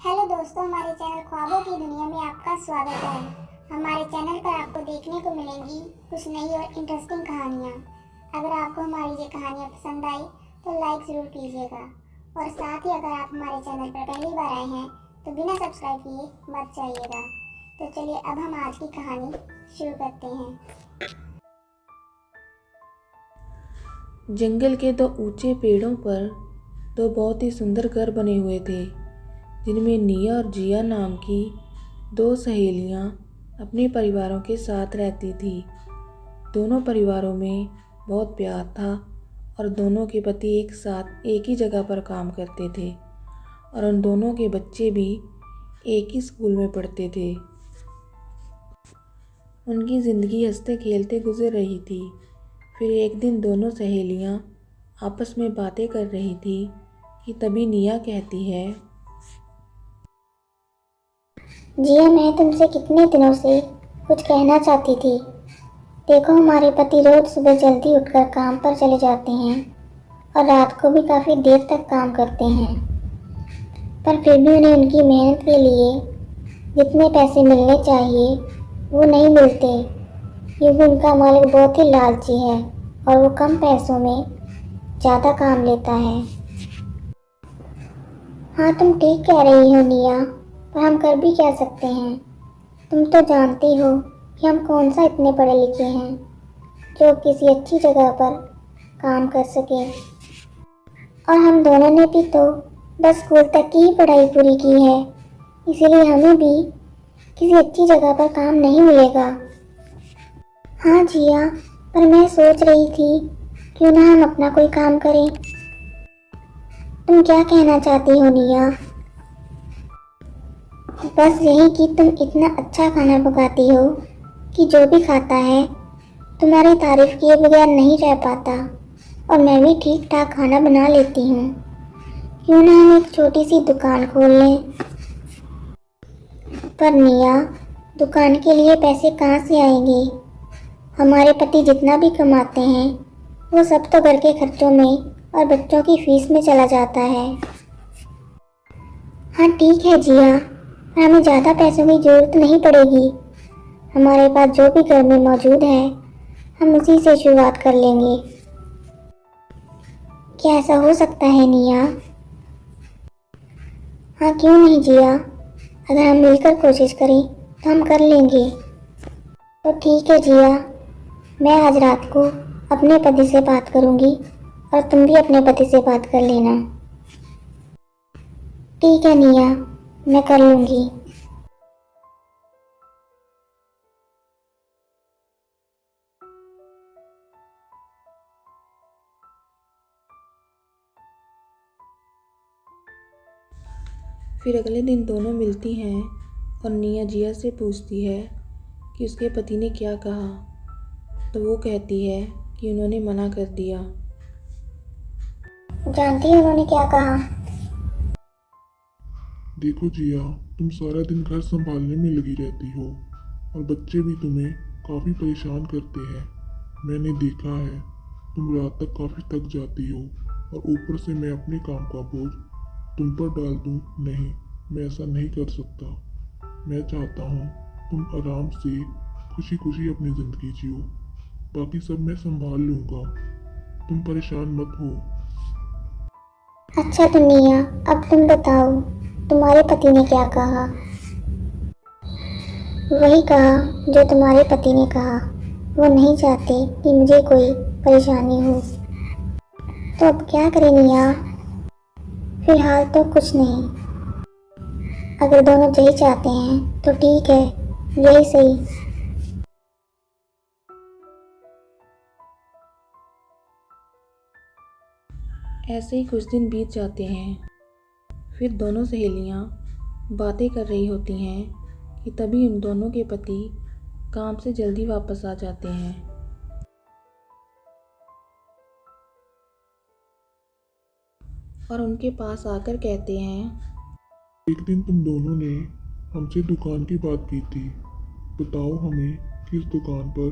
Hello दोस्तों, हमारे channel ख्वाबों की दुनिया में आपका स्वागत है। हमारे चैनल पर आपको देखने को मिलेंगी कुछ नई और इंटरेस्टिंग कहानियाँ। अगर आपको हमारी ये कहानियाँ पसंद आई तो लाइक ज़रूर कीजिएगा और साथ ही अगर आप हमारे चैनल पर पहली बार आए हैं तो बिना सब्सक्राइब किए मत जाइएगा। तो चलिए अब हम आज की कहानी शुरू करते हैं। जंगल के दो ऊंचे पेड़ों पर दो बहुत ही सुंदर घर बने हुए थे, जिनमें निया और जिया नाम की दो सहेलियां अपने परिवारों के साथ रहती थी। दोनों परिवारों में बहुत प्यार था और दोनों के पति एक साथ एक ही जगह पर काम करते थे और उन दोनों के बच्चे भी एक ही स्कूल में पढ़ते थे। उनकी ज़िंदगी हंसते खेलते गुजर रही थी। फिर एक दिन दोनों सहेलियां आपस में बातें कर रही थी कि तभी निया कहती है, जिया, मैं तुमसे कितने दिनों से कुछ कहना चाहती थी। देखो, हमारे पति रोज सुबह जल्दी उठकर काम पर चले जाते हैं और रात को भी काफ़ी देर तक काम करते हैं, पर फिर भी उन्हें उनकी मेहनत के लिए जितने पैसे मिलने चाहिए वो नहीं मिलते, क्योंकि उनका मालिक बहुत ही लालची है और वो कम पैसों में ज़्यादा काम लेता है। हाँ, तुम ठीक कह रही हो निया, पर हम कर भी क्या सकते हैं। तुम तो जानती हो कि हम कौन सा इतने पढ़े लिखे हैं जो किसी अच्छी जगह पर काम कर सके, और हम दोनों ने भी तो बस स्कूल तक की ही पढ़ाई पूरी की है, इसीलिए हमें भी किसी अच्छी जगह पर काम नहीं मिलेगा। हाँ जिया, पर मैं सोच रही थी क्यों ना हम अपना कोई काम करें। तुम क्या कहना चाहती हो निया? बस यही कि तुम इतना अच्छा खाना पकाती हो कि जो भी खाता है तुम्हारी तारीफ किए बगैर नहीं रह पाता, और मैं भी ठीक ठाक खाना बना लेती हूँ। क्यों ना हम एक छोटी सी दुकान खोल लें। पर निया, दुकान के लिए पैसे कहाँ से आएंगे? हमारे पति जितना भी कमाते हैं वो सब तो घर के खर्चों में और बच्चों की फीस में चला जाता है। हाँ ठीक है जिया, हमें ज़्यादा पैसों की ज़रूरत नहीं पड़ेगी। हमारे पास जो भी घर में मौजूद है हम उसी से शुरुआत कर लेंगे। क्या ऐसा हो सकता है निया? हाँ क्यों नहीं जिया, अगर हम मिलकर कोशिश करें तो हम कर लेंगे। तो ठीक है जिया, मैं आज रात को अपने पति से बात करूँगी और तुम भी अपने पति से बात कर लेना। ठीक है निया, मैं कर लूँगी। फिर अगले दिन दोनों मिलती हैं और निया जिया से पूछती है कि उसके पति ने क्या कहा, तो वो कहती है कि उन्होंने मना कर दिया। जानती हो उन्होंने क्या कहा? देखो जिया, तुम सारा दिन घर संभालने में लगी रहती हो और बच्चे भी तुम्हें काफ़ी परेशान करते हैं। मैंने देखा है तुम रात तक काफ़ी थक जाती हो और ऊपर से मैं अपने काम का बोझ तुम पर डाल दूं। नहीं, मैं ऐसा नहीं कर सकता। मैं चाहता हूँ तुम आराम से खुशी खुशी अपनी ज़िंदगी जियो, बाकी सब मैं संभाल लूँगा। तुम परेशान मत हो। अच्छा तो निया, अब तुम बताओ तुम्हारे पति ने क्या कहा? वही कहा जो तुम्हारे पति ने कहा। वो नहीं चाहते कि मुझे कोई परेशानी हो। तो अब क्या करें निया? फिलहाल तो कुछ नहीं। अगर दोनों यही चाहते हैं तो ठीक है, यही सही। ऐसे ही कुछ दिन बीत जाते हैं। फिर दोनों सहेलियां बातें कर रही होती हैं कि तभी उन दोनों के पति काम से जल्दी वापस आ जाते हैं। और उनके पास आकर कहते हैं, एक दिन तुम दोनों ने हमसे दुकान की बात की थी। बताओ हमें कि इस दुकान पर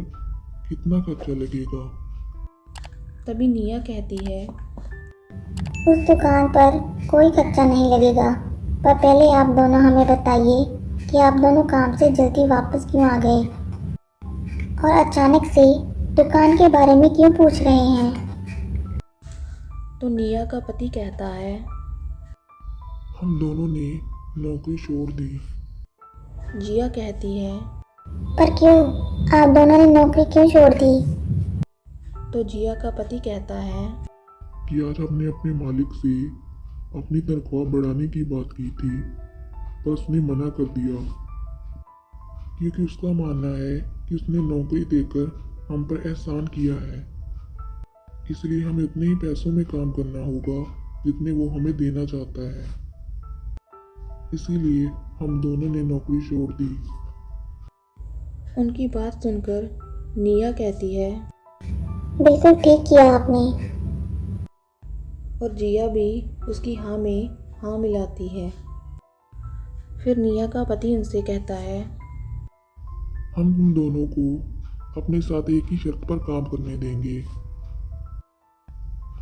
कितना खर्चा लगेगा। तभी निया कहती है, उस दुकान पर कोई खर्चा नहीं लगेगा। पर पहले आप दोनों हमें बताइए कि आप दोनों काम से जल्दी वापस क्यों आ गए और अचानक से दुकान के बारे में क्यों पूछ रहे हैं। तो निया का पति कहता है, हम दोनों ने नौकरी छोड़ दी। जिया कहती है, पर क्यों, आप दोनों ने नौकरी क्यों छोड़ दी। तो जिया का पति कहता है, कि आज हमने अपने मालिक से अपनी तनख्वाह बढ़ाने की बात की थी, पर उसने मना कर दिया, क्योंकि उसका मानना है कि उसने नौकरी देकर हम पर एहसान किया है, इसलिए हमें उतने ही पैसों में काम करना होगा जितने वो हमें देना चाहता है। इसीलिए हम दोनों ने नौकरी छोड़ दी। उनकी बात सुनकर निया कहती है, बिल्कुल ठीक किया आपने। और जिया भी उसकी हाँ में हाँ मिलाती है। फिर निया का पति उनसे कहता है, हम तुम दोनों को अपने साथ एक ही शर्त पर काम करने देंगे,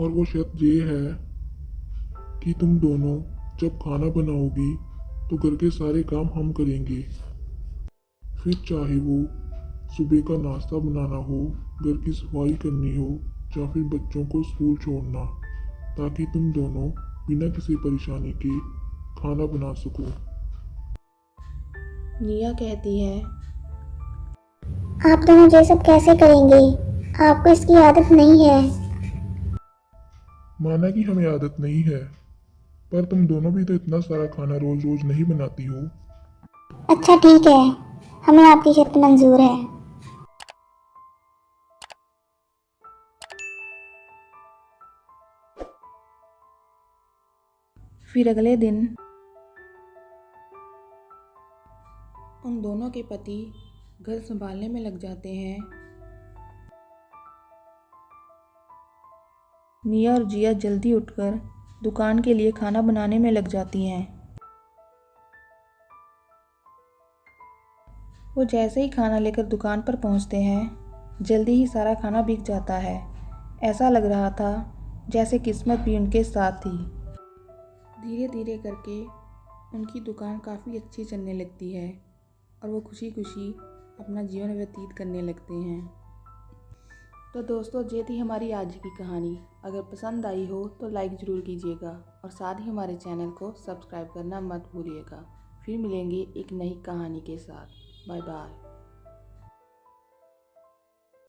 और वो शर्त ये है कि तुम दोनों जब खाना बनाओगी तो घर के सारे काम हम करेंगे, फिर चाहे वो सुबह का नाश्ता बनाना हो, घर की सफाई करनी हो, या फिर बच्चों को स्कूल छोड़ना, ताकि तुम दोनों बिना किसी परेशानी के खाना बना सको। निया कहती है, आप दोनों ये सब कैसे करेंगे, आपको इसकी आदत नहीं है। माना कि हमें आदत नहीं है, पर तुम दोनों भी तो इतना सारा खाना रोज रोज नहीं बनाती हो। अच्छा ठीक है, हमें आपकी शर्त मंजूर है। फिर अगले दिन उन दोनों के पति घर संभालने में लग जाते हैं। निया और जिया जल्दी उठकर दुकान के लिए खाना बनाने में लग जाती हैं। वो जैसे ही खाना लेकर दुकान पर पहुंचते हैं, जल्दी ही सारा खाना बिक जाता है। ऐसा लग रहा था जैसे किस्मत भी उनके साथ थी। धीरे धीरे करके उनकी दुकान काफ़ी अच्छी चलने लगती है और वो खुशी खुशी अपना जीवन व्यतीत करने लगते हैं। तो दोस्तों, ये थी हमारी आज की कहानी। अगर पसंद आई हो तो लाइक ज़रूर कीजिएगा और साथ ही हमारे चैनल को सब्सक्राइब करना मत भूलिएगा। फिर मिलेंगे एक नई कहानी के साथ। Bye bye.